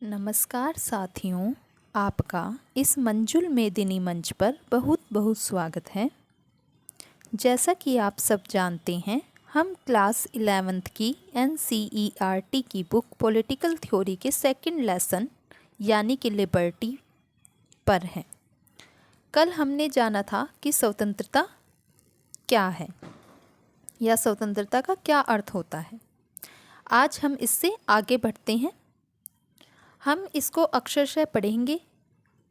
नमस्कार साथियों, आपका इस मंजुल मेदिनी मंच पर बहुत बहुत स्वागत है। जैसा कि आप सब जानते हैं, हम क्लास 11th की NCERT की बुक पॉलिटिकल थ्योरी के सेकंड लेसन यानी कि लिबर्टी पर हैं। कल हमने जाना था कि स्वतंत्रता क्या है या स्वतंत्रता का क्या अर्थ होता है। आज हम इससे आगे बढ़ते हैं। हम इसको अक्षरशः पढ़ेंगे।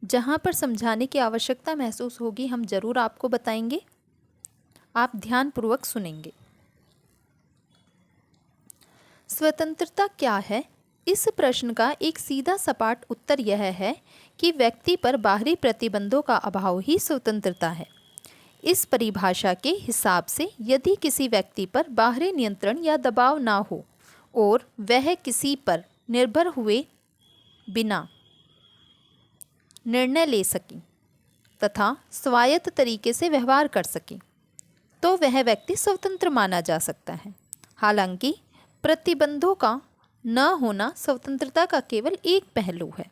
जहाँ पर समझाने की आवश्यकता महसूस होगी हम ज़रूर आपको बताएंगे। आप ध्यानपूर्वक सुनेंगे। स्वतंत्रता क्या है? इस प्रश्न का एक सीधा सपाट उत्तर यह है कि व्यक्ति पर बाहरी प्रतिबंधों का अभाव ही स्वतंत्रता है। इस परिभाषा के हिसाब से यदि किसी व्यक्ति पर बाहरी नियंत्रण या दबाव ना हो और वह किसी पर निर्भर हुए बिना निर्णय ले सके तथा स्वायत्त तरीके से व्यवहार कर सके, तो वह व्यक्ति स्वतंत्र माना जा सकता है। हालांकि प्रतिबंधों का न होना स्वतंत्रता का केवल एक पहलू है।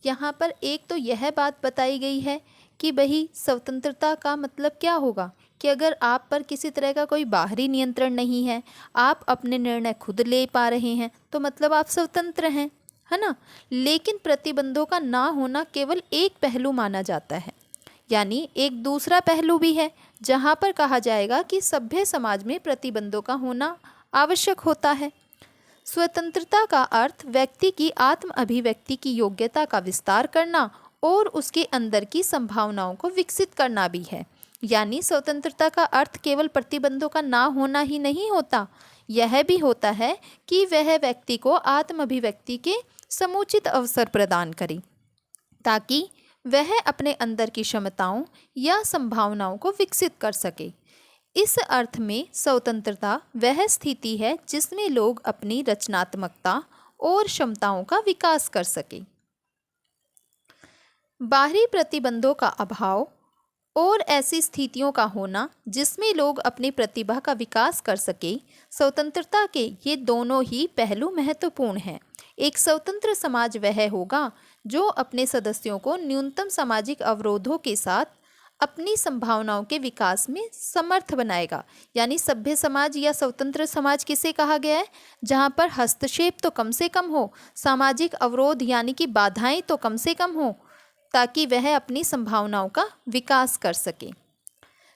यहाँ पर एक तो यह बात बताई गई है कि भाई स्वतंत्रता का मतलब क्या होगा कि अगर आप पर किसी तरह का कोई बाहरी नियंत्रण नहीं है, आप अपने निर्णय खुद ले पा रहे हैं, तो मतलब आप स्वतंत्र हैं, है ना। लेकिन प्रतिबंधों का ना होना केवल एक पहलू माना जाता है, यानी एक दूसरा पहलू भी है जहाँ पर कहा जाएगा कि सभ्य समाज में प्रतिबंधों का होना आवश्यक होता है। स्वतंत्रता का अर्थ व्यक्ति की आत्म अभिव्यक्ति की योग्यता का विस्तार करना और उसके अंदर की संभावनाओं को विकसित करना भी है। यानी स्वतंत्रता का अर्थ केवल प्रतिबंधों का ना होना ही नहीं होता, यह भी होता है कि वह व्यक्ति को आत्म अभिव्यक्ति के समुचित अवसर प्रदान करे ताकि वह अपने अंदर की क्षमताओं या संभावनाओं को विकसित कर सके। इस अर्थ में स्वतंत्रता वह स्थिति है जिसमें लोग अपनी रचनात्मकता और क्षमताओं का विकास कर सके। बाहरी प्रतिबंधों का अभाव और ऐसी स्थितियों का होना जिसमें लोग अपनी प्रतिभा का विकास कर सके, स्वतंत्रता के ये दोनों ही पहलू महत्वपूर्ण हैं। एक स्वतंत्र समाज वह होगा जो अपने सदस्यों को न्यूनतम सामाजिक अवरोधों के साथ अपनी संभावनाओं के विकास में समर्थ बनाएगा। यानी सभ्य समाज या स्वतंत्र समाज किसे कहा गया है? जहाँ पर हस्तक्षेप तो कम से कम हो, सामाजिक अवरोध यानी कि बाधाएं तो कम से कम हो, ताकि वह अपनी संभावनाओं का विकास कर सके।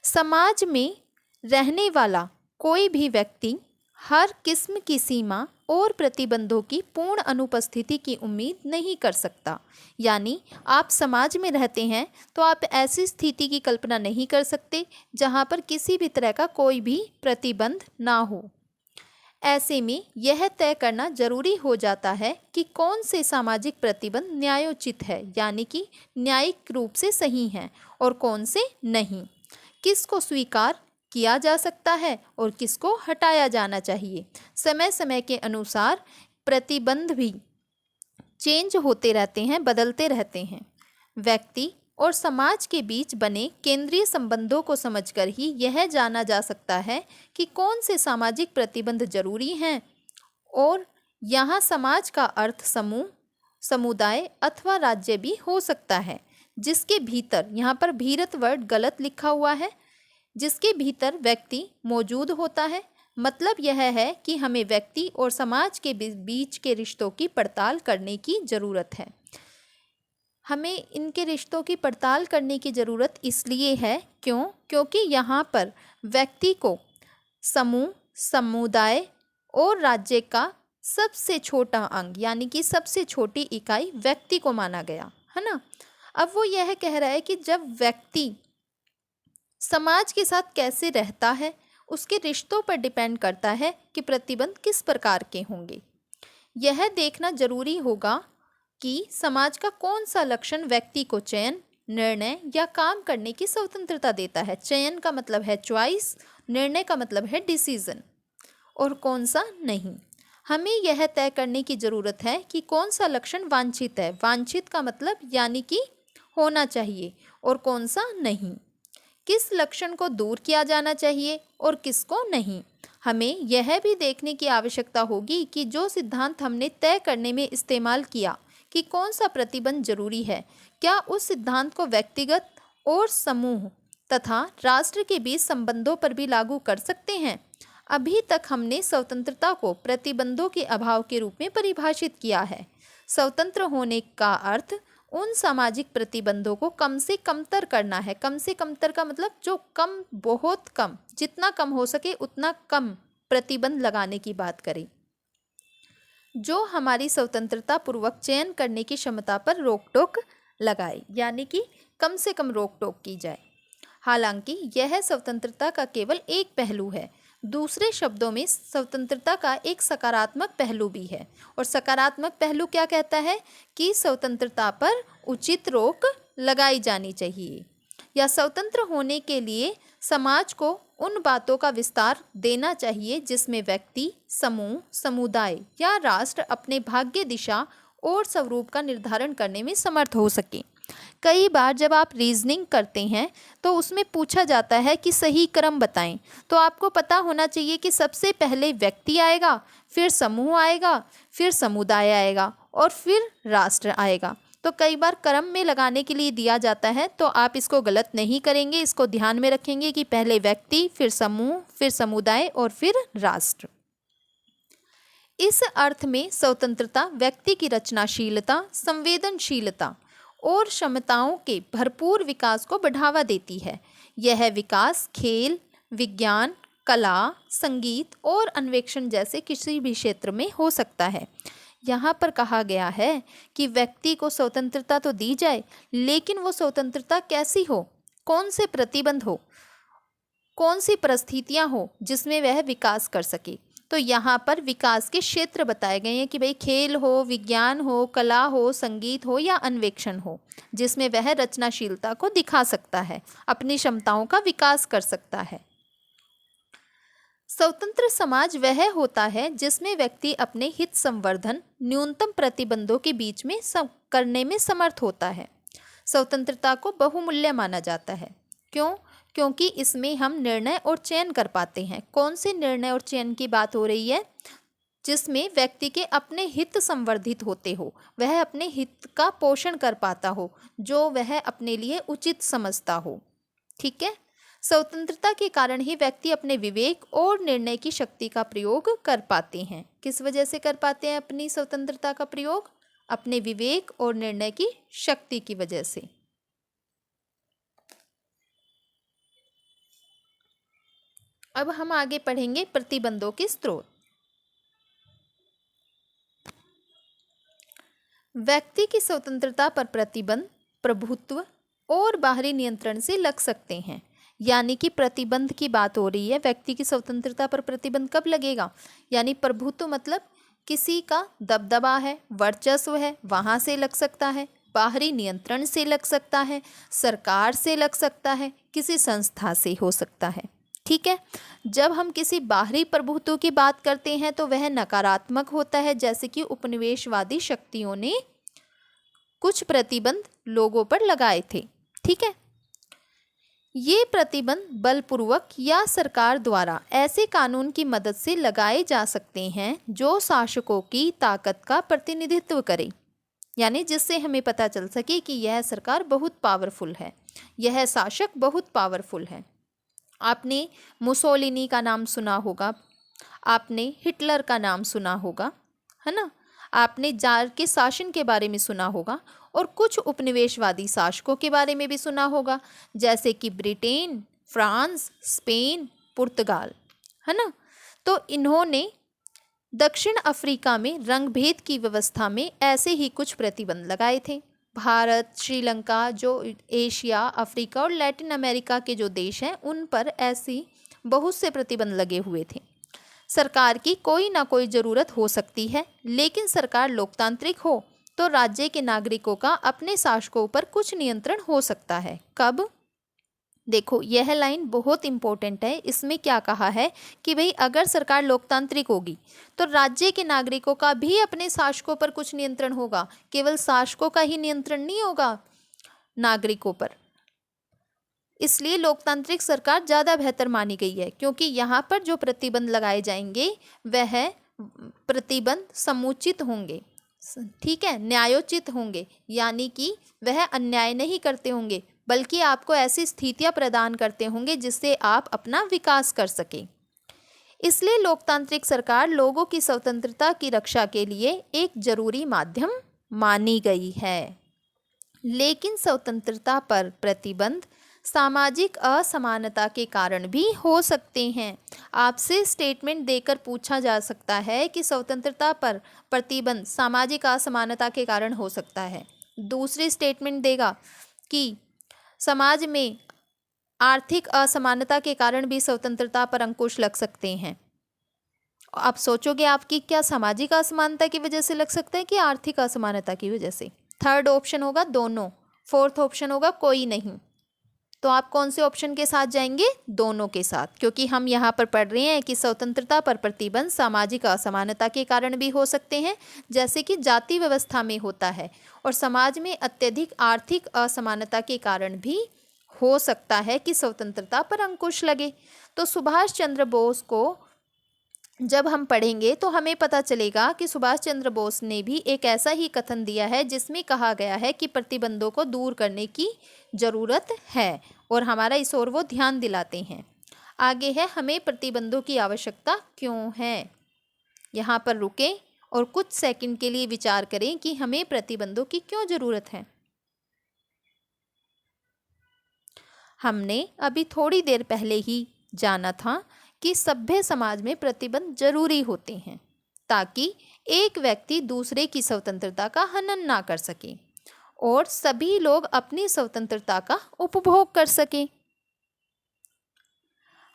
समाज में रहने वाला कोई भी व्यक्ति हर किस्म की सीमा और प्रतिबंधों की पूर्ण अनुपस्थिति की उम्मीद नहीं कर सकता। यानी आप समाज में रहते हैं तो आप ऐसी स्थिति की कल्पना नहीं कर सकते जहां पर किसी भी तरह का कोई भी प्रतिबंध ना हो। ऐसे में यह तय करना जरूरी हो जाता है कि कौन से सामाजिक प्रतिबंध न्यायोचित है, यानी कि न्यायिक रूप से सही हैं, और कौन से नहीं, किसको स्वीकार किया जा सकता है और किसको हटाया जाना चाहिए। समय समय के अनुसार प्रतिबंध भी चेंज होते रहते हैं, बदलते रहते हैं। व्यक्ति और समाज के बीच बने केंद्रीय संबंधों को समझकर ही यह जाना जा सकता है कि कौन से सामाजिक प्रतिबंध जरूरी हैं। और यहाँ समाज का अर्थ समूह, समुदाय अथवा राज्य भी हो सकता है, जिसके भीतर, यहाँ पर भीरत वर्ड गलत लिखा हुआ है, जिसके भीतर व्यक्ति मौजूद होता है। मतलब यह है कि हमें व्यक्ति और समाज के बीच के रिश्तों की पड़ताल करने की ज़रूरत है। हमें इनके रिश्तों की पड़ताल करने की ज़रूरत इसलिए है क्योंकि यहाँ पर व्यक्ति को समूह, समुदाय और राज्य का सबसे छोटा अंग यानी कि सबसे छोटी इकाई व्यक्ति को माना गया है ना। अब वो यह कह रहा है कि जब व्यक्ति समाज के साथ कैसे रहता है उसके रिश्तों पर डिपेंड करता है कि प्रतिबंध किस प्रकार के होंगे। यह देखना जरूरी होगा कि समाज का कौन सा लक्षण व्यक्ति को चयन, निर्णय या काम करने की स्वतंत्रता देता है। चयन का मतलब है चॉइस, निर्णय का मतलब है डिसीजन, और कौन सा नहीं। हमें यह तय करने की ज़रूरत है कि कौन सा लक्षण वांछित है, वांछित का मतलब यानी कि होना चाहिए, और कौन सा नहीं। किस लक्षण को दूर किया जाना चाहिए और किसको नहीं। हमें यह भी देखने की आवश्यकता होगी कि जो सिद्धांत हमने तय करने में इस्तेमाल किया कि कौन सा प्रतिबंध जरूरी है, क्या उस सिद्धांत को व्यक्तिगत और समूह तथा राष्ट्र के बीच संबंधों पर भी लागू कर सकते हैं। अभी तक हमने स्वतंत्रता को प्रतिबंधों के अभाव के रूप में परिभाषित किया है। स्वतंत्र होने का अर्थ उन सामाजिक प्रतिबंधों को कम से कमतर करना है। कम से कमतर का मतलब जो कम, बहुत कम, जितना कम हो सके उतना कम प्रतिबंध लगाने की बात करें, जो हमारी स्वतंत्रता पूर्वक चयन करने की क्षमता पर रोक टोक लगाए, यानी कि कम से कम रोक टोक की जाए। हालांकि यह स्वतंत्रता का केवल एक पहलू है। दूसरे शब्दों में स्वतंत्रता का एक सकारात्मक पहलू भी है। और सकारात्मक पहलू क्या कहता है कि स्वतंत्रता पर उचित रोक लगाई जानी चाहिए, या स्वतंत्र होने के लिए समाज को उन बातों का विस्तार देना चाहिए जिसमें व्यक्ति, समूह, समुदाय या राष्ट्र अपने भाग्य, दिशा और स्वरूप का निर्धारण करने में समर्थ हो सके। कई बार जब आप रीजनिंग करते हैं तो उसमें पूछा जाता है कि सही क्रम बताएं, तो आपको पता होना चाहिए कि सबसे पहले व्यक्ति आएगा, फिर समूह आएगा, फिर समुदाय आएगा और फिर राष्ट्र आएगा। तो कई बार क्रम में लगाने के लिए दिया जाता है, तो आप इसको गलत नहीं करेंगे, इसको ध्यान में रखेंगे कि पहले व्यक्ति, फिर समूह, फिर समुदाय और फिर राष्ट्र। इस अर्थ में स्वतंत्रता व्यक्ति की रचनाशीलता, संवेदनशीलता और क्षमताओं के भरपूर विकास को बढ़ावा देती है। यह विकास खेल, विज्ञान, कला, संगीत और अन्वेषण जैसे किसी भी क्षेत्र में हो सकता है। यहाँ पर कहा गया है कि व्यक्ति को स्वतंत्रता तो दी जाए, लेकिन वो स्वतंत्रता कैसी हो, कौन से प्रतिबंध हो, कौन सी परिस्थितियाँ हो जिसमें वह विकास कर सके। तो यहाँ पर विकास के क्षेत्र बताए गए हैं कि भाई खेल हो, विज्ञान हो, कला हो, संगीत हो या अन्वेषण हो, जिसमें वह रचनाशीलता को दिखा सकता है, अपनी क्षमताओं का विकास कर सकता है। स्वतंत्र समाज वह होता है जिसमें व्यक्ति अपने हित संवर्धन न्यूनतम प्रतिबंधों के बीच में करने में समर्थ होता है। स्वतंत्रता को बहुमूल्य माना जाता है। क्यों? क्योंकि इसमें हम निर्णय और चयन कर पाते हैं। कौन से निर्णय और चयन की बात हो रही है? जिसमें व्यक्ति के अपने हित संवर्धित होते हो, वह अपने हित का पोषण कर पाता हो, जो वह अपने लिए उचित समझता हो। ठीक है। स्वतंत्रता के कारण ही व्यक्ति अपने विवेक और निर्णय की शक्ति का प्रयोग कर पाते हैं। किस वजह से कर पाते हैं अपनी स्वतंत्रता का प्रयोग? अपने विवेक और निर्णय की शक्ति की वजह से। अब हम आगे पढ़ेंगे प्रतिबंधों के स्रोत। व्यक्ति की स्वतंत्रता पर प्रतिबंध प्रभुत्व और बाहरी नियंत्रण से लग सकते हैं। यानी कि प्रतिबंध की बात हो रही है, व्यक्ति की स्वतंत्रता पर प्रतिबंध कब लगेगा? यानी प्रभुत्व मतलब किसी का दबदबा है, वर्चस्व है, वहाँ से लग सकता है। बाहरी नियंत्रण से लग सकता है, सरकार से लग सकता है, किसी संस्था से हो सकता है। ठीक है। जब हम किसी बाहरी प्रभुत्व की बात करते हैं तो वह नकारात्मक होता है, जैसे कि उपनिवेशवादी शक्तियों ने कुछ प्रतिबंध लोगों पर लगाए थे। ठीक है। ये प्रतिबंध बलपूर्वक या सरकार द्वारा ऐसे कानून की मदद से लगाए जा सकते हैं जो शासकों की ताकत का प्रतिनिधित्व करे, यानी जिससे हमें पता चल सके कि यह सरकार बहुत पावरफुल है, यह शासक बहुत पावरफुल है। आपने मुसोलिनी का नाम सुना होगा, आपने हिटलर का नाम सुना होगा, है ना। आपने जार के शासन के बारे में सुना होगा और कुछ उपनिवेशवादी शासकों के बारे में भी सुना होगा, जैसे कि ब्रिटेन, फ्रांस, स्पेन, पुर्तगाल, है ना। तो इन्होंने दक्षिण अफ्रीका में रंगभेद की व्यवस्था में ऐसे ही कुछ प्रतिबंध लगाए थे। भारत, श्रीलंका, जो एशिया, अफ्रीका और लैटिन अमेरिका के जो देश हैं, उन पर ऐसी बहुत से प्रतिबंध लगे हुए थे। सरकार की कोई ना कोई ज़रूरत हो सकती है, लेकिन सरकार लोकतांत्रिक हो तो राज्य के नागरिकों का अपने शासकों पर कुछ नियंत्रण हो सकता है। कब? देखो, यह लाइन बहुत इंपॉर्टेंट है। इसमें क्या कहा है कि भाई अगर सरकार लोकतांत्रिक होगी तो राज्य के नागरिकों का भी अपने शासकों पर कुछ नियंत्रण होगा। केवल शासकों का ही नियंत्रण नहीं होगा नागरिकों पर, इसलिए लोकतांत्रिक सरकार ज़्यादा बेहतर मानी गई है, क्योंकि यहाँ पर जो प्रतिबंध लगाए जाएंगे वह प्रतिबंध समुचित होंगे, ठीक है, न्यायोचित होंगे, यानी कि वह अन्याय नहीं करते होंगे, बल्कि आपको ऐसी स्थितियाँ प्रदान करते होंगे जिससे आप अपना विकास कर सकें। इसलिए लोकतांत्रिक सरकार लोगों की स्वतंत्रता की रक्षा के लिए एक जरूरी माध्यम मानी गई है। लेकिन स्वतंत्रता पर प्रतिबंध सामाजिक असमानता के कारण भी हो सकते हैं। आपसे स्टेटमेंट देकर पूछा जा सकता है कि स्वतंत्रता पर प्रतिबंध सामाजिक असमानता के कारण हो सकता है। दूसरी स्टेटमेंट देगा कि समाज में आर्थिक असमानता के कारण भी स्वतंत्रता पर अंकुश लग सकते हैं। आप सोचोगे आपकी क्या सामाजिक असमानता की वजह से लग सकता है कि आर्थिक असमानता की वजह से? थर्ड ऑप्शन होगा दोनों, फोर्थ ऑप्शन होगा कोई नहीं। तो आप कौन से ऑप्शन के साथ जाएंगे? दोनों के साथ, क्योंकि हम यहाँ पर पढ़ रहे हैं कि स्वतंत्रता पर प्रतिबंध सामाजिक असमानता के कारण भी हो सकते हैं, जैसे कि जाति व्यवस्था में होता है, और समाज में अत्यधिक आर्थिक असमानता के कारण भी हो सकता है कि स्वतंत्रता पर अंकुश लगे। तो सुभाष चंद्र बोस को जब हम पढ़ेंगे तो हमें पता चलेगा कि सुभाष चंद्र बोस ने भी एक ऐसा ही कथन दिया है जिसमें कहा गया है कि प्रतिबंधों को दूर करने की ज़रूरत है, और हमारा इस ओर वो ध्यान दिलाते हैं। आगे है हमें प्रतिबंधों की आवश्यकता क्यों है। यहाँ पर रुकें और कुछ सेकंड के लिए विचार करें कि हमें प्रतिबंधों की क्यों ज़रूरत है। हमने अभी थोड़ी देर पहले ही जाना था कि सभ्य समाज में प्रतिबंध जरूरी होते हैं ताकि एक व्यक्ति दूसरे की स्वतंत्रता का हनन ना कर सके और सभी लोग अपनी स्वतंत्रता का उपभोग कर सकें।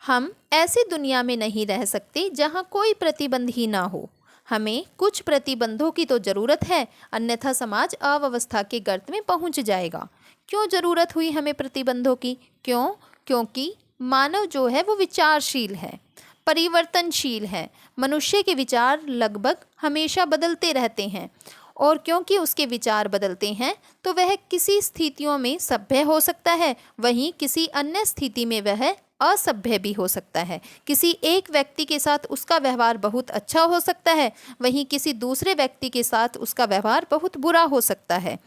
हम ऐसी दुनिया में नहीं रह सकते जहां कोई प्रतिबंध ही ना हो। हमें कुछ प्रतिबंधों की तो ज़रूरत है, अन्यथा समाज अव्यवस्था के गर्त में पहुंच जाएगा। क्यों ज़रूरत हुई हमें प्रतिबंधों की? क्योंकि मानव जो है वो विचारशील है, परिवर्तनशील है। मनुष्य के विचार लगभग हमेशा बदलते रहते हैं, और क्योंकि उसके विचार बदलते हैं तो वह किसी स्थितियों में सभ्य हो सकता है, वहीं किसी अन्य स्थिति में वह असभ्य भी हो सकता है। किसी एक व्यक्ति के साथ उसका व्यवहार बहुत अच्छा हो सकता है, वहीं किसी दूसरे व्यक्ति के साथ उसका व्यवहार बहुत बुरा हो सकता है।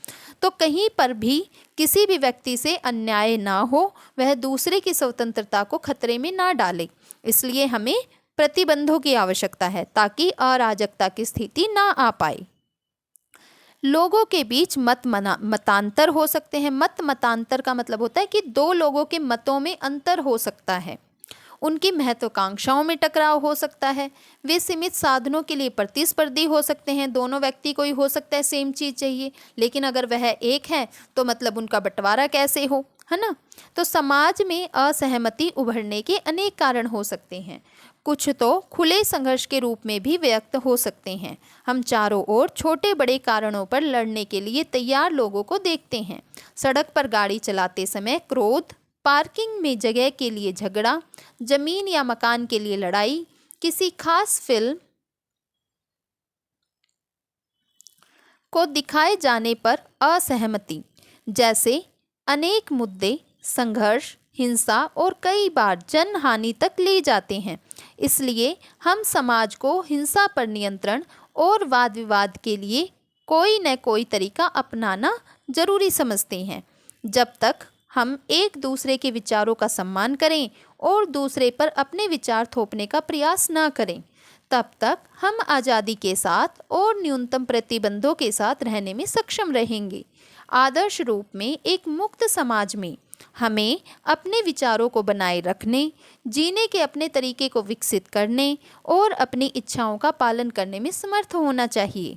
तो कहीं पर भी किसी भी व्यक्ति से अन्याय ना हो, वह दूसरे की स्वतंत्रता को खतरे में ना डाले। इसलिए हमें प्रतिबंधों की आवश्यकता है ताकि अराजकता की स्थिति ना आ पाए। लोगों के बीच मतांतर हो सकते हैं। मतांतर का मतलब होता है कि दो लोगों के मतों में अंतर हो सकता है, उनकी महत्वाकांक्षाओं में टकराव हो सकता है, वे सीमित साधनों के लिए प्रतिस्पर्धी हो सकते हैं। दोनों व्यक्ति को ही हो सकता है सेम चीज़ चाहिए, लेकिन अगर वह एक है तो मतलब उनका बंटवारा कैसे हो, है ना। तो समाज में असहमति उभरने के अनेक कारण हो सकते हैं, कुछ तो खुले संघर्ष के रूप में भी व्यक्त हो सकते हैं। हम चारों ओर छोटे बड़े कारणों पर लड़ने के लिए तैयार लोगों को देखते हैं। सड़क पर गाड़ी चलाते समय क्रोध, पार्किंग में जगह के लिए झगड़ा, जमीन या मकान के लिए लड़ाई, किसी खास फिल्म को दिखाए जाने पर असहमति जैसे अनेक मुद्दे संघर्ष, हिंसा और कई बार जनहानि तक ले जाते हैं। इसलिए हम समाज को हिंसा पर नियंत्रण और वाद विवाद के लिए कोई न कोई तरीका अपनाना जरूरी समझते हैं। जब तक हम एक दूसरे के विचारों का सम्मान करें और दूसरे पर अपने विचार थोपने का प्रयास ना करें, तब तक हम आज़ादी के साथ और न्यूनतम प्रतिबंधों के साथ रहने में सक्षम रहेंगे। आदर्श रूप में एक मुक्त समाज में हमें अपने विचारों को बनाए रखने, जीने के अपने तरीके को विकसित करने और अपनी इच्छाओं का पालन करने में समर्थ होना चाहिए।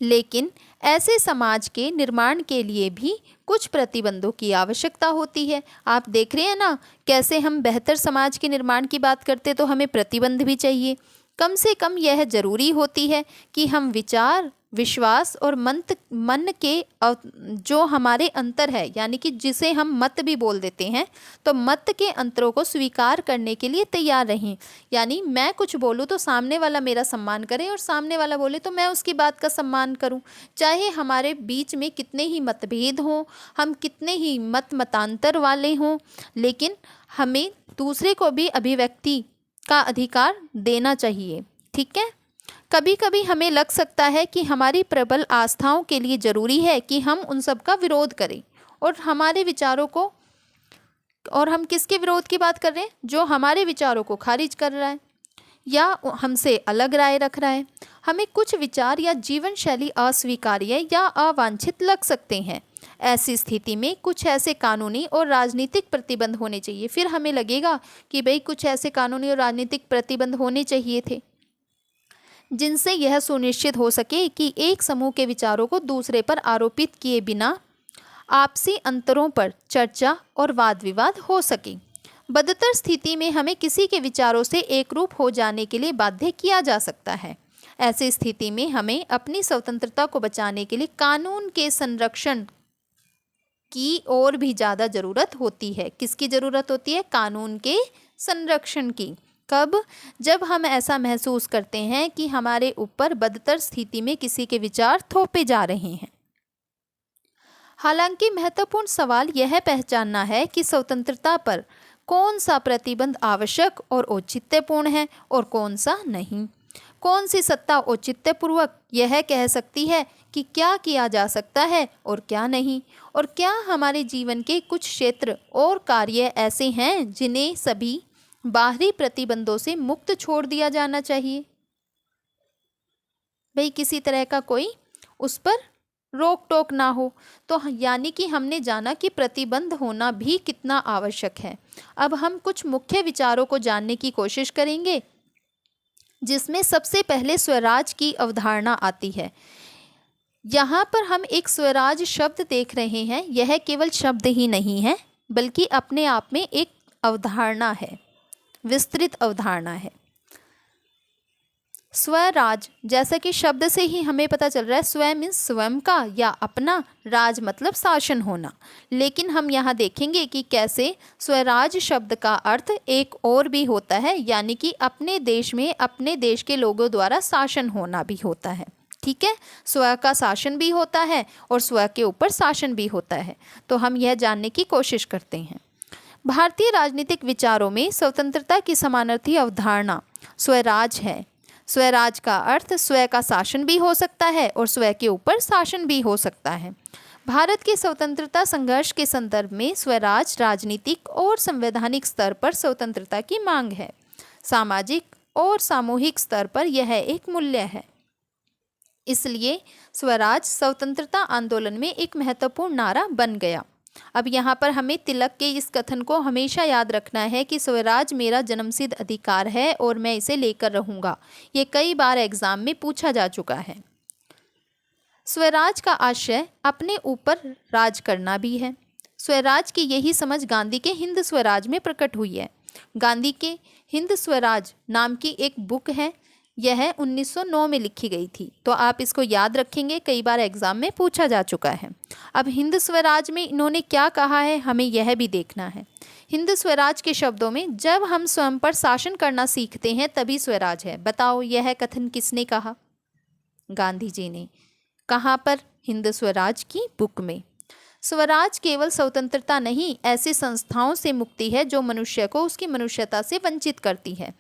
लेकिन ऐसे समाज के निर्माण के लिए भी कुछ प्रतिबंधों की आवश्यकता होती है। आप देख रहे हैं ना, कैसे हम बेहतर समाज के निर्माण की बात करते तो हमें प्रतिबंध भी चाहिए। कम से कम यह जरूरी होती है कि हम विचार विश्वास और मन के जो हमारे अंतर है, यानी कि जिसे हम मत भी बोल देते हैं, तो मत के अंतरों को स्वीकार करने के लिए तैयार रहें। यानी मैं कुछ बोलूँ तो सामने वाला मेरा सम्मान करे और सामने वाला बोले तो मैं उसकी बात का सम्मान करूँ। चाहे हमारे बीच में कितने ही मतभेद हों, हम कितने ही मतांतर वाले हों, लेकिन हमें दूसरे को भी अभिव्यक्ति का अधिकार देना चाहिए। ठीक है। कभी कभी हमें लग सकता है कि हमारी प्रबल आस्थाओं के लिए ज़रूरी है कि हम उन सब का विरोध करें और हमारे विचारों को, और हम किसके विरोध की बात कर रहे हैं? जो हमारे विचारों को खारिज कर रहा है या हमसे अलग राय रख रहा है। हमें कुछ विचार या जीवन शैली अस्वीकार्य या अवांछित लग सकते हैं। ऐसी स्थिति में कुछ ऐसे कानूनी और राजनीतिक प्रतिबंध होने चाहिए। फिर हमें लगेगा कि भाई कुछ ऐसे कानूनी और राजनीतिक प्रतिबंध होने चाहिए थे जिनसे यह सुनिश्चित हो सके कि एक समूह के विचारों को दूसरे पर आरोपित किए बिना आपसी अंतरों पर चर्चा और वाद विवाद हो सके। बदतर स्थिति में हमें किसी के विचारों से एकरूप हो जाने के लिए बाध्य किया जा सकता है। ऐसी स्थिति में हमें अपनी स्वतंत्रता को बचाने के लिए कानून के संरक्षण की और भी ज़्यादा ज़रूरत होती है। किसकी ज़रूरत होती है? कानून के संरक्षण की। कब? जब हम ऐसा महसूस करते हैं कि हमारे ऊपर बदतर स्थिति में किसी के विचार थोपे जा रहे हैं। हालांकि महत्वपूर्ण सवाल यह पहचानना है कि स्वतंत्रता पर कौन सा प्रतिबंध आवश्यक और औचित्यपूर्ण है और कौन सा नहीं। कौन सी सत्ता औचित्यपूर्वक यह कह सकती है कि क्या किया जा सकता है और क्या नहीं, और क्या हमारे जीवन के कुछ क्षेत्र और कार्य ऐसे हैं जिन्हें सभी बाहरी प्रतिबंधों से मुक्त छोड़ दिया जाना चाहिए। भाई किसी तरह का कोई उस पर रोक टोक ना हो। तो यानी कि हमने जाना कि प्रतिबंध होना भी कितना आवश्यक है। अब हम कुछ मुख्य विचारों को जानने की कोशिश करेंगे, जिसमें सबसे पहले स्वराज की अवधारणा आती है। यहाँ पर हम एक स्वराज शब्द देख रहे हैं। यह केवल शब्द ही नहीं है, बल्कि अपने आप में एक अवधारणा है, विस्तृत अवधारणा है। स्वराज, जैसा कि शब्द से ही हमें पता चल रहा है, स्व मीन्स स्वयं का या अपना, राज मतलब शासन होना। लेकिन हम यहाँ देखेंगे कि कैसे स्वराज शब्द का अर्थ एक और भी होता है, यानी कि अपने देश में अपने देश के लोगों द्वारा शासन होना भी होता है। ठीक है। स्व का शासन भी होता है और स्व के ऊपर शासन भी होता है। तो हम यह जानने की कोशिश करते हैं। भारतीय राजनीतिक विचारों में स्वतंत्रता की समानार्थी अवधारणा स्वराज है। स्वराज का अर्थ स्व का शासन भी हो सकता है और स्व के ऊपर शासन भी हो सकता है। भारत के स्वतंत्रता संघर्ष के संदर्भ में स्वराज राजनीतिक और संवैधानिक स्तर पर स्वतंत्रता की मांग है। सामाजिक और सामूहिक स्तर पर यह एक मूल्य है। इसलिए स्वराज स्वतंत्रता आंदोलन में एक महत्वपूर्ण नारा बन गया। अब यहाँ पर हमें तिलक के इस कथन को हमेशा याद रखना है कि स्वराज मेरा जन्मसिद्ध अधिकार है और मैं इसे लेकर रहूँगा। ये कई बार एग्जाम में पूछा जा चुका है। स्वराज का आशय अपने ऊपर राज करना भी है। स्वराज की यही समझ गांधी के हिंद स्वराज में प्रकट हुई है। गांधी के हिंद स्वराज नाम की एक बुक है। यह 1909 में लिखी गई थी। तो आप इसको याद रखेंगे, कई बार एग्जाम में पूछा जा चुका है। अब हिंद स्वराज में इन्होंने क्या कहा है, हमें यह भी देखना है। हिंद स्वराज के शब्दों में, जब हम स्वयं पर शासन करना सीखते हैं तभी स्वराज है। बताओ यह कथन किसने कहा? गांधी जी ने। कहाँ पर? हिंद स्वराज की बुक में। स्वराज केवल स्वतंत्रता नहीं, ऐसी संस्थाओं से मुक्ति है जो मनुष्य को उसकी मनुष्यता से वंचित करती है।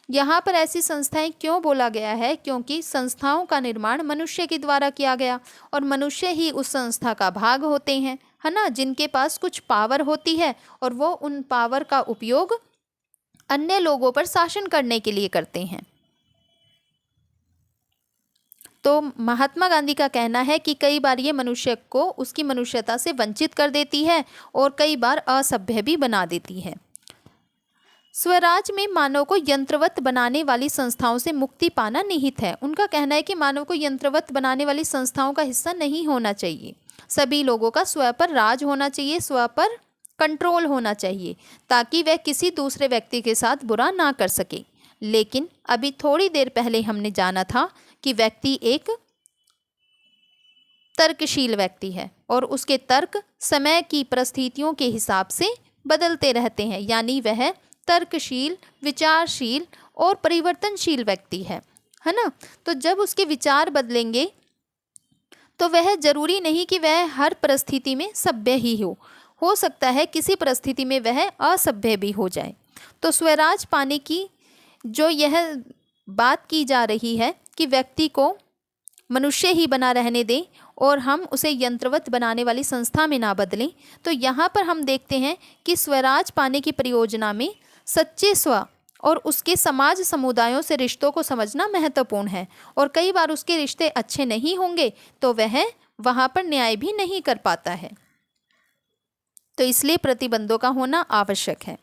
यहाँ पर ऐसी संस्थाएं क्यों बोला गया है? क्योंकि संस्थाओं का निर्माण मनुष्य के द्वारा किया गया और मनुष्य ही उस संस्था का भाग होते हैं, है ना, जिनके पास कुछ पावर होती है और वो उन पावर का उपयोग अन्य लोगों पर शासन करने के लिए करते हैं। तो महात्मा गांधी का कहना है कि कई बार ये मनुष्य को उसकी मनुष्यता से वंचित कर देती है और कई बार असभ्य भी बना देती है। स्वराज में मानव को यंत्रवत बनाने वाली संस्थाओं से मुक्ति पाना निहित है। उनका कहना है कि मानव को यंत्रवत बनाने वाली संस्थाओं का हिस्सा नहीं होना चाहिए। सभी लोगों का स्व पर राज होना चाहिए, स्व पर कंट्रोल होना चाहिए, ताकि वह किसी दूसरे व्यक्ति के साथ बुरा ना कर सके। लेकिन अभी थोड़ी देर पहले हमने जाना था कि व्यक्ति एक तर्कशील व्यक्ति है और उसके तर्क समय की परिस्थितियों के हिसाब से बदलते रहते हैं, यानी वह तर्कशील, विचारशील और परिवर्तनशील व्यक्ति है ना। तो जब उसके विचार बदलेंगे तो वह जरूरी नहीं कि वह हर परिस्थिति में सभ्य ही हो सकता है किसी परिस्थिति में वह असभ्य भी हो जाए। तो स्वराज पाने की जो यह बात की जा रही है कि व्यक्ति को मनुष्य ही बना रहने दें और हम उसे यंत्रवत बनाने वाली संस्था में ना बदलें, तो यहाँ पर हम देखते हैं कि स्वराज पाने की परियोजना में सच्चे स्व और उसके समाज समुदायों से रिश्तों को समझना महत्वपूर्ण है। और कई बार उसके रिश्ते अच्छे नहीं होंगे तो वह वहाँ पर न्याय भी नहीं कर पाता है, तो इसलिए प्रतिबंधों का होना आवश्यक है।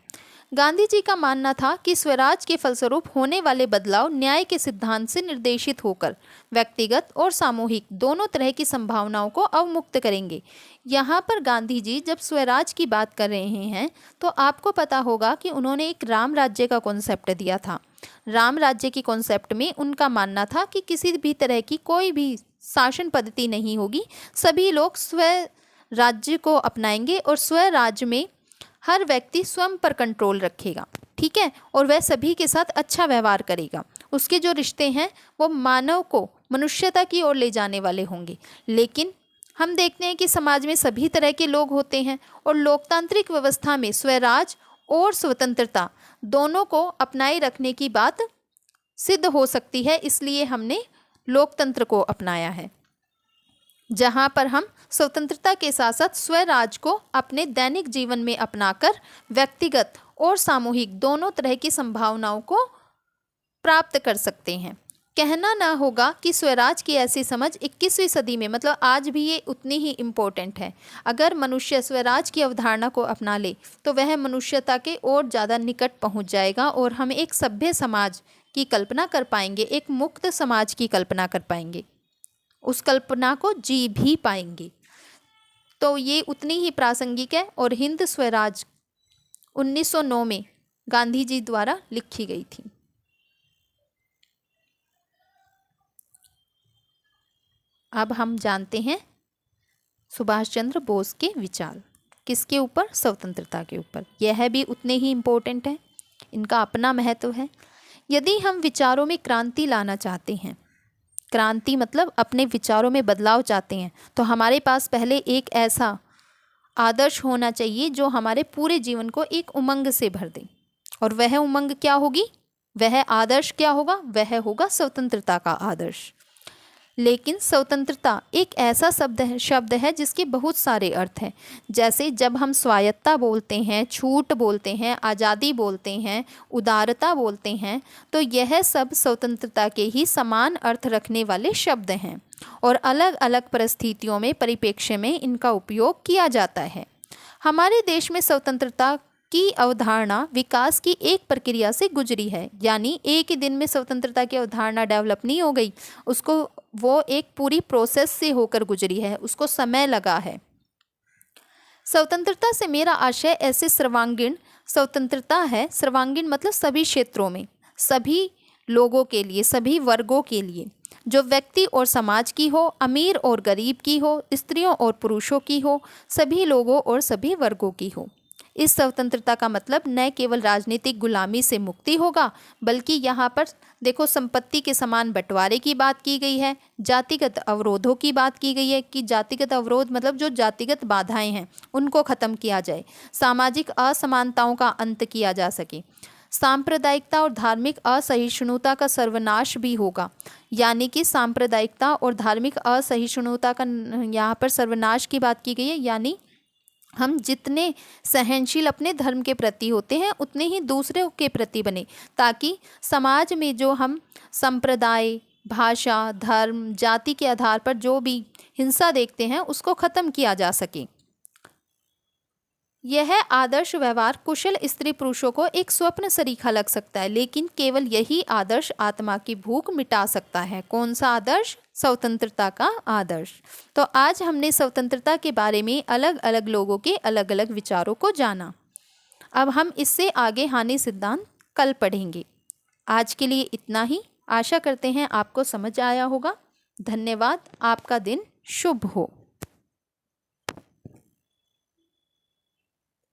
गांधी जी का मानना था कि स्वराज के फलस्वरूप होने वाले बदलाव न्याय के सिद्धांत से निर्देशित होकर व्यक्तिगत और सामूहिक दोनों तरह की संभावनाओं को अवमुक्त करेंगे। यहाँ पर गांधी जी जब स्वराज की बात कर रहे हैं तो आपको पता होगा कि उन्होंने एक राम राज्य का कॉन्सेप्ट दिया था। राम राज्य की कॉन्सेप्ट में उनका मानना था कि किसी भी तरह की कोई भी शासन पद्धति नहीं होगी, सभी लोग स्व राज्य को अपनाएंगे और स्वराज्य में हर व्यक्ति स्वयं पर कंट्रोल रखेगा, ठीक है, और वह सभी के साथ अच्छा व्यवहार करेगा। उसके जो रिश्ते हैं वो मानव को मनुष्यता की ओर ले जाने वाले होंगे। लेकिन हम देखते हैं कि समाज में सभी तरह के लोग होते हैं और लोकतांत्रिक व्यवस्था में स्वराज और स्वतंत्रता दोनों को अपनाए रखने की बात सिद्ध हो सकती है, इसलिए हमने लोकतंत्र को अपनाया है, जहाँ पर हम स्वतंत्रता के साथ साथ स्वराज को अपने दैनिक जीवन में अपनाकर व्यक्तिगत और सामूहिक दोनों तरह की संभावनाओं को प्राप्त कर सकते हैं। कहना ना होगा कि स्वराज की ऐसी समझ 21वीं सदी में, मतलब आज भी ये उतनी ही इम्पोर्टेंट है। अगर मनुष्य स्वराज की अवधारणा को अपना ले तो वह मनुष्यता के और ज़्यादा निकट पहुंच जाएगा और हम एक सभ्य समाज की कल्पना कर पाएंगे, एक मुक्त समाज की कल्पना कर पाएंगे, उस कल्पना को जी भी पाएंगे। तो ये उतनी ही प्रासंगिक है और हिंद स्वराज 1909 में गांधी जी द्वारा लिखी गई थी। अब हम जानते हैं सुभाष चंद्र बोस के विचार किसके ऊपर? स्वतंत्रता के ऊपर। यह भी उतने ही इम्पोर्टेंट है, इनका अपना महत्व है। यदि हम विचारों में क्रांति लाना चाहते हैं, क्रांति मतलब अपने विचारों में बदलाव चाहते हैं, तो हमारे पास पहले एक ऐसा आदर्श होना चाहिए जो हमारे पूरे जीवन को एक उमंग से भर दे। और वह उमंग क्या होगी? वह आदर्श क्या होगा? वह होगा स्वतंत्रता का आदर्श। लेकिन स्वतंत्रता एक ऐसा शब्द है जिसके बहुत सारे अर्थ हैं। जैसे जब हम स्वायत्तता बोलते हैं, छूट बोलते हैं, आज़ादी बोलते हैं, उदारता बोलते हैं, तो यह सब स्वतंत्रता के ही समान अर्थ रखने वाले शब्द हैं और अलग अलग परिस्थितियों में, परिप्रेक्ष्य में इनका उपयोग किया जाता है। हमारे देश में स्वतंत्रता की अवधारणा विकास की एक प्रक्रिया से गुजरी है, यानी एक ही दिन में स्वतंत्रता की अवधारणा डेवलप नहीं हो गई, उसको वो एक पूरी प्रोसेस से होकर गुजरी है, उसको समय लगा है। स्वतंत्रता से मेरा आशय ऐसे सर्वांगीण स्वतंत्रता है, सर्वांगीण मतलब सभी क्षेत्रों में, सभी लोगों के लिए, सभी वर्गों के लिए, जो व्यक्ति और समाज की हो, अमीर और गरीब की हो, स्त्रियों और पुरुषों की हो, सभी लोगों और सभी वर्गों की हो। इस स्वतंत्रता का मतलब न केवल राजनीतिक गुलामी से मुक्ति होगा, बल्कि यहाँ पर देखो संपत्ति के समान बंटवारे की बात की गई है, जातिगत अवरोधों की बात की गई है कि जातिगत अवरोध मतलब जो जातिगत बाधाएं हैं उनको ख़त्म किया जाए, सामाजिक असमानताओं का अंत किया जा सके, सांप्रदायिकता और धार्मिक असहिष्णुता का सर्वनाश भी होगा। यानी कि सांप्रदायिकता और धार्मिक असहिष्णुता का यहाँ पर सर्वनाश की बात की गई है, यानी हम जितने सहनशील अपने धर्म के प्रति होते हैं उतने ही दूसरे के प्रति बने, ताकि समाज में जो हम संप्रदाय, भाषा, धर्म, जाति के आधार पर जो भी हिंसा देखते हैं उसको ख़त्म किया जा सके। यह आदर्श व्यवहार कुशल स्त्री पुरुषों को एक स्वप्न सरीखा लग सकता है, लेकिन केवल यही आदर्श आत्मा की भूख मिटा सकता है। कौन सा आदर्श? स्वतंत्रता का आदर्श। तो आज हमने स्वतंत्रता के बारे में अलग अलग लोगों के अलग अलग विचारों को जाना। अब हम इससे आगे हानि सिद्धांत कल पढ़ेंगे। आज के लिए इतना ही। आशा करते हैं आपको समझ आया होगा। धन्यवाद। आपका दिन शुभ हो।